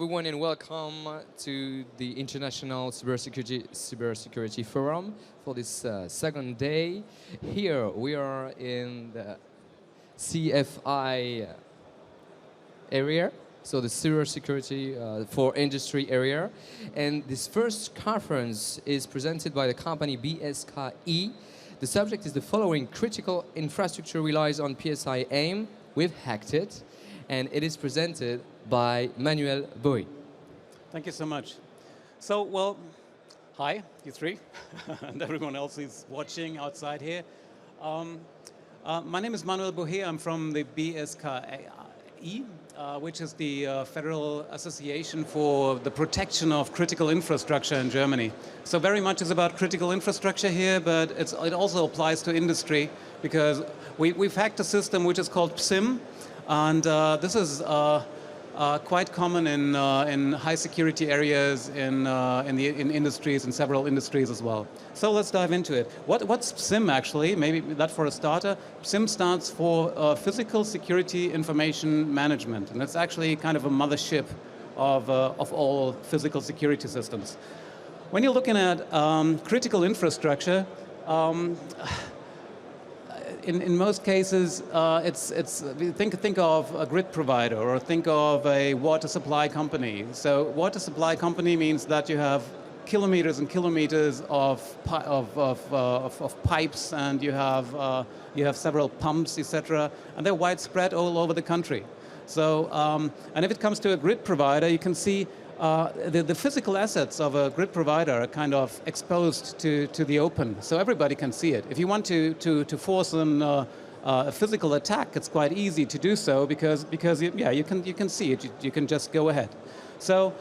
everyone, and welcome to the International Cybersecurity Forum for this second day. Here we are in the CFI area, so the cybersecurity for industry area. And this first conference is presented by the company BSKI. The subject is the following: critical infrastructure relies on PSIM. We've hacked it. And it is presented by Manuel Boy. Thank you so much. So, well, hi, you three, and everyone else who's watching outside here. My name is Manuel Bohe. I'm from the BSKI, which is the Federal Association for the Protection of Critical Infrastructure in Germany. So very much is about critical infrastructure here, but it also applies to industry, because we've hacked a system which is called PSIM. And this is quite common in high security areas, in industries, in several industries as well. So let's dive into it. What's PSIM actually? Maybe that for a starter. PSIM stands for Physical Security Information Management, and it's actually kind of a mothership of all physical security systems. When you're looking at critical infrastructure, in most cases, think of a grid provider, or think of a water supply company. So water supply company means that you have kilometers and kilometers of pipes, and you have several pumps, etc., and they're widespread all over the country. So and if it comes to a grid provider, you can see the physical assets of a grid provider are kind of exposed to the open, so everybody can see it. If you want to force a physical attack, it's quite easy to do so, because you can see it. You can just go ahead. So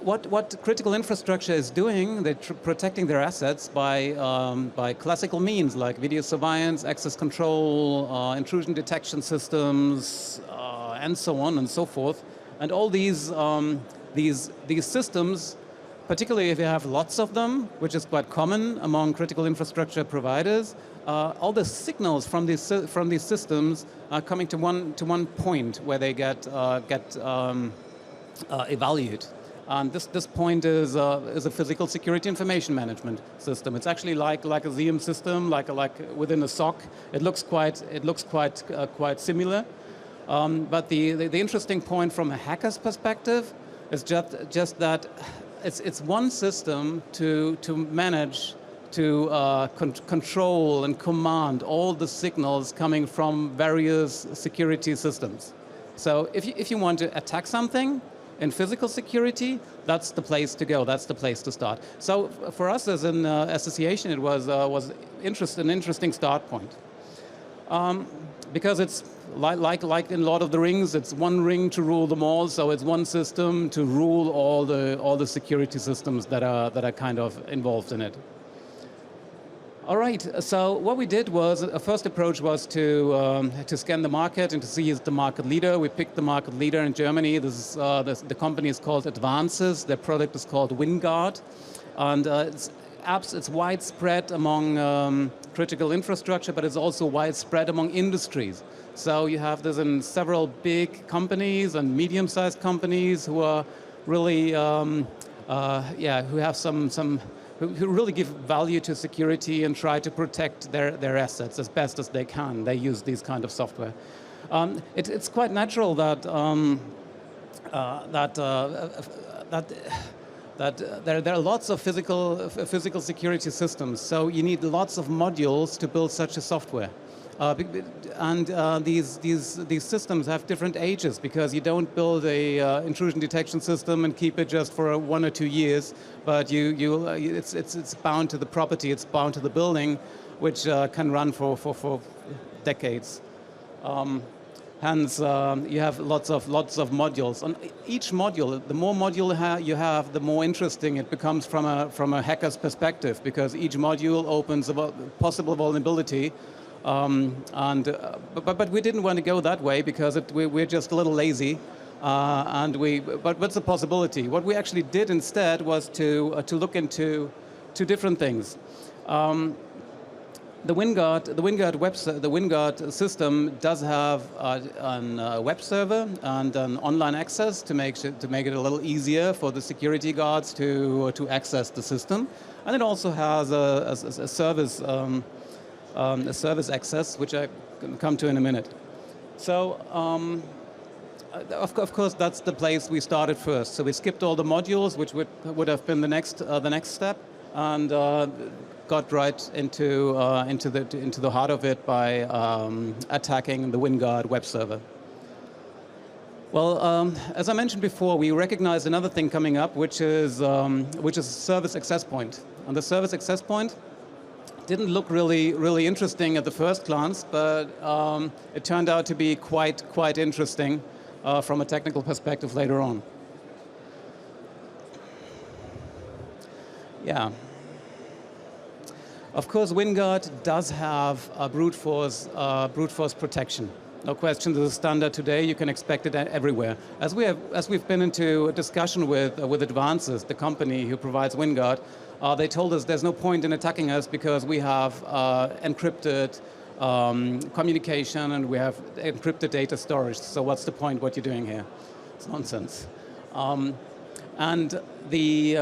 what critical infrastructure is doing, they're protecting their assets by classical means like video surveillance, access control, intrusion detection systems, and so on and so forth. And all these systems, particularly if you have lots of them, which is quite common among critical infrastructure providers, all the signals from these systems are coming to one point where they get evaluated. And this point is a physical security information management system. It's actually like a ZM system, like within a SOC. It looks quite similar. But the interesting point from a hacker's perspective is just that it's one system to manage, to control and command all the signals coming from various security systems. So if you want to attack something in physical security, that's the place to go. That's the place to start. So for us as an association, it was an interesting start point. Because it's like in Lord of the Rings, it's one ring to rule them all. So it's one system to rule all the security systems that are kind of involved in it. All right. So what we did was, a first approach was to scan the market and to see who's the market leader. We picked the market leader in Germany. The company is called Advances. Their product is called WinGuard, and it's widespread among critical infrastructure, but it's also widespread among industries. So you have this in several big companies and medium-sized companies who are really, who have who really give value to security and try to protect their assets as best as they can. They use these kind of software. It's quite natural that there are lots of physical security systems, so you need lots of modules to build such a software. These systems have different ages, because you don't build a intrusion detection system and keep it just for 1 or 2 years, but it's bound to the property, it's bound to the building, which can run for decades. Hence, you have lots of modules. And each module, the more module you have, the more interesting it becomes from a hacker's perspective, because each module opens a possible vulnerability. But we didn't want to go that way, because we're just a little lazy. But what's the possibility? What we actually did instead was to look into two different things. the WinGuard system does have a web server and an online access to make it a little easier for the security guards to access the system, and it also has a service access, which I can come to in a minute. So. Of course, that's the place we started first. So we skipped all the modules, which would have been the next step, and got right into the heart of it by attacking the WinGuard web server. Well, as I mentioned before, we recognized another thing coming up, which is service access point. And the service access point didn't look really interesting at the first glance, but it turned out to be quite interesting. From a technical perspective later on. Yeah. Of course, WinGuard does have a brute force protection. No question, this is standard today. You can expect it everywhere. As we've been into a discussion with Advances, the company who provides WinGuard, they told us there's no point in attacking us because we have encrypted communication and we have encrypted data storage. So what's the point? What you're doing here? It's nonsense. And the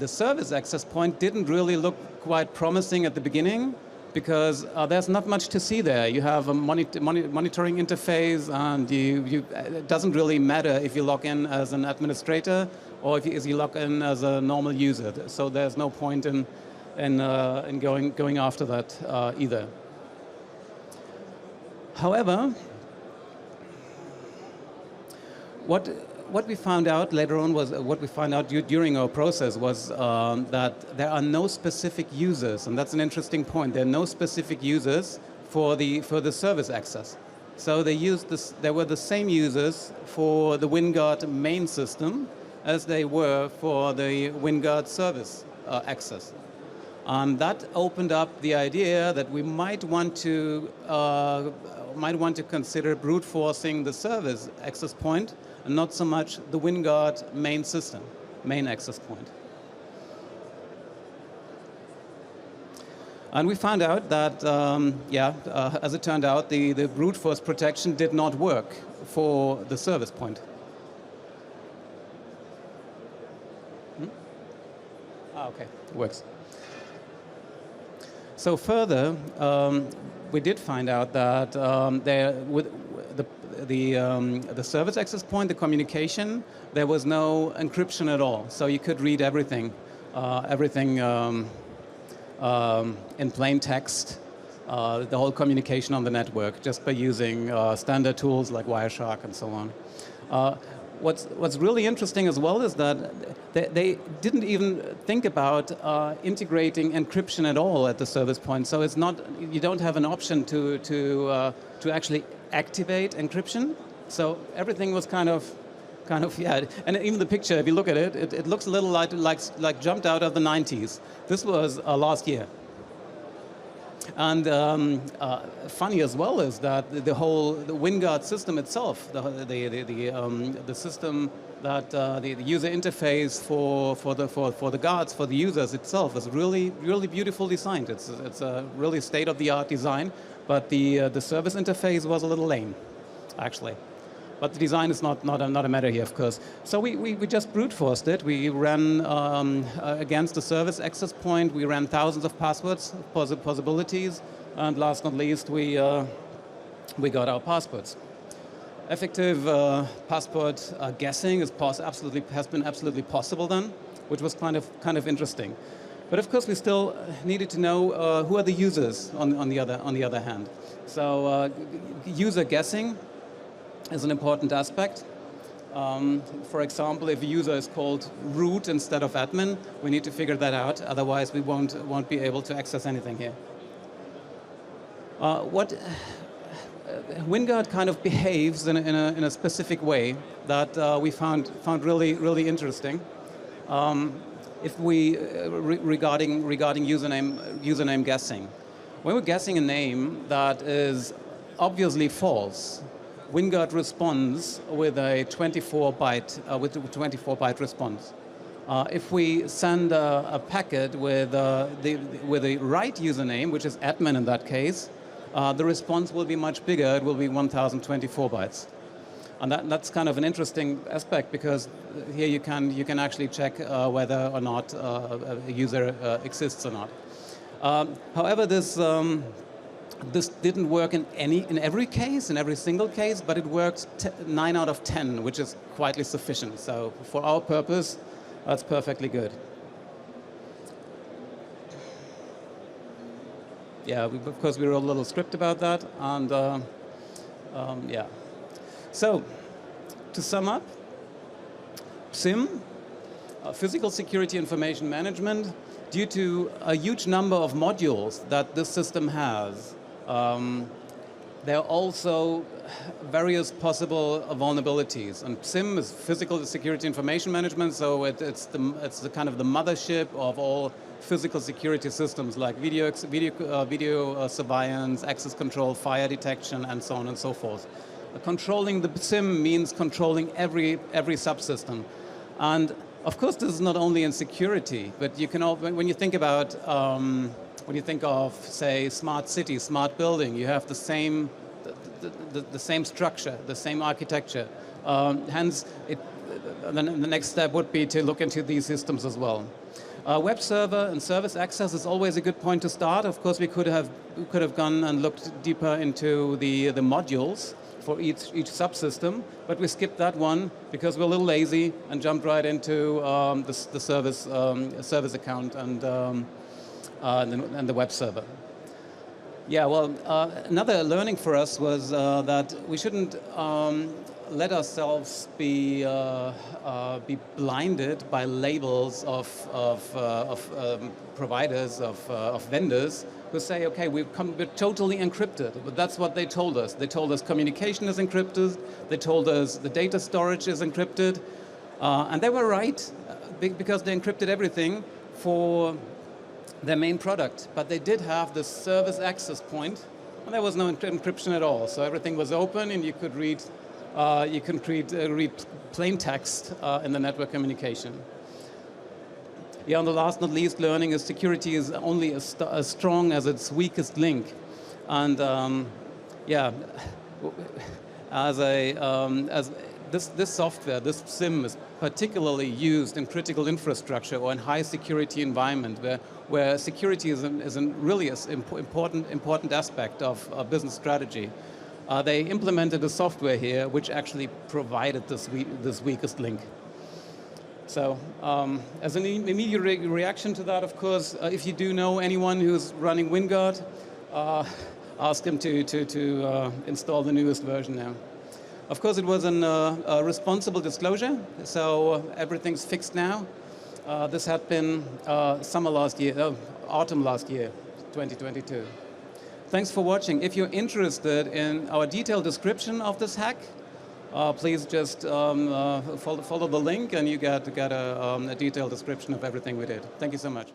service access point didn't really look quite promising at the beginning because there's not much to see there. You have a monitoring interface, and it doesn't really matter if you log in as an administrator or if you log in as a normal user. So there's no point in going after that either. However, what we found out later on was during our process was that there are no specific users, and that's an interesting point. There are no specific users for the service access. So there were the same users for the WinGuard main system as they were for the WinGuard service access. And that opened up the idea that we might want to consider brute forcing the service access point and not so much the WinGuard main system, main access point. And we found out that, as it turned out, the brute force protection did not work for the service point. Okay, it works. So further, we did find out that with the service access point, the communication, there was no encryption at all. So you could read everything in plain text, the whole communication on the network, just by using standard tools like Wireshark and so on. What's really interesting as well is that they didn't even think about integrating encryption at all at the service point. So it's not, you don't have an option to actually activate encryption. So everything was kind of yeah. And even the picture, if you look at it, it looks a little like jumped out of the 90s. This was last year. And funny as well is that the WinGuard system itself, the system that the user interface for the guards, for the users itself, is really beautiful designed. It's a really state-of-the-art design, but the service interface was a little lame, actually. But the design is not a matter here, of course. So we just brute forced it. We ran against the service access point. We ran thousands of passwords, possibilities, and last but not least, we got our passwords. Effective password guessing has been absolutely possible then, which was kind of interesting. But of course, we still needed to know who are the users on the other hand. So user guessing is an important aspect. For example, if a user is called root instead of admin, we need to figure that out. Otherwise, we won't be able to access anything here. WinGuard kind of behaves in a specific way that we found really interesting. If we regarding username guessing, when we're guessing a name that is obviously false, WinGuard responds with a 24-byte response. If we send a packet with the right username, which is admin in that case, the response will be much bigger. It will be 1024 bytes. And that's kind of an interesting aspect, because here you can actually check whether or not a user exists or not. However, this didn't work in every case, in every single case, but it worked 9 out of 10, which is quite sufficient. So for our purpose, that's perfectly good. Yeah, of course we wrote a little script about that, and yeah. So, to sum up, PSIM, Physical Security Information Management, due to a huge number of modules that this system has, there are also various possible vulnerabilities. And PSIM is Physical Security Information Management, so it's the kind of the mothership of all physical security systems like video surveillance, access control, fire detection, and so on and so forth. Controlling the PSIM means controlling every subsystem. And of course, this is not only in security, but you can when you think about when you think of, say, smart city, smart building, you have the same structure, the same architecture. Hence, the next step would be to look into these systems as well. Web server and service access is always a good point to start. Of course, we could have gone and looked deeper into the modules for each subsystem, but we skipped that one because we're a little lazy and jumped right into the service account and the web server. Yeah, well, another learning for us was that we shouldn't let ourselves be blinded by labels of providers, of vendors, who say, okay, we're totally encrypted. But that's what they told us. They told us communication is encrypted. They told us the data storage is encrypted. And they were right, because they encrypted everything for their main product. But they did have the service access point, and there was no encryption at all. So everything was open, and you could read read plain text in the network communication. Yeah, and the last not least learning is security is only as strong as its weakest link. And yeah, as this software, this PSIM is particularly used in critical infrastructure or in high security environment where security is really an important aspect of business strategy. They implemented a software here which actually provided this weakest link. So, as an immediate reaction to that, of course, if you do know anyone who's running WinGuard, ask them to install the newest version now. Of course, it was a responsible disclosure, so everything's fixed now. This had been autumn last year, 2022. Thanks for watching. If you're interested in our detailed description of this hack, please just follow the link and you get a detailed description of everything we did. Thank you so much.